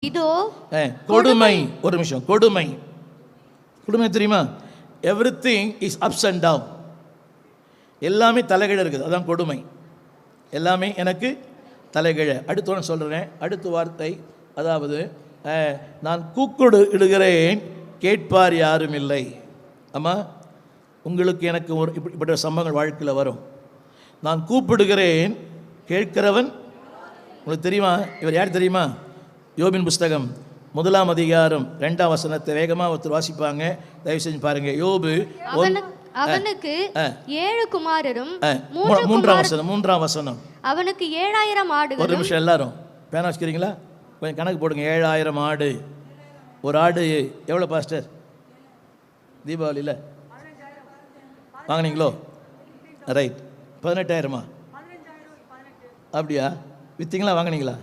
இதோ கொடுமை. ஒரு நிமிஷம். கொடுமை. கொடுமை தெரியுமா? Everything is ups and down. எல்லாமே தலைகீழ இருக்குது, அதான் கொடுமை. எல்லாமே எனக்கு தலைகீழ. அடுத்து ஒன்று சொல்கிறேன். அடுத்த வார்த்தை, அதாவது நான் கூக்குடு இடுகிறேன் கேட்பார் யாரும் இல்லை. ஆமாம், உங்களுக்கு எனக்கு ஒரு இப்படிப்பட்ட சம்பவங்கள் வாழ்க்கையில் வரும். நான் கூப்பிடுகிறேன் கேட்கிறவன். உங்களுக்கு தெரியுமா இவர் யார் தெரியுமா? யோபின் புஸ்தகம் 1 அதிகாரம் 2 வசனத்தை வேகமாக ஒருத்தர் வாசிப்பாங்க, தயவு செஞ்சு பாருங்க. யோபு அவனுக்கு 7 குமாரரும் 3 வசனம். அவனுக்கு 7000 ஆடுகள். ஒரு நிமிஷம் எல்லாரும் பேனா வச்சுக்கிறீங்களா? கொஞ்சம் கணக்கு போடுங்க. 7000 ஆடு. ஒரு ஆடு எவ்வளோ பாஸ்டர்? தீபாவளியில் வாங்கினீங்களோ? ரைட். 18,000. அப்படியா? விற்றீங்களா வாங்கினீங்களா?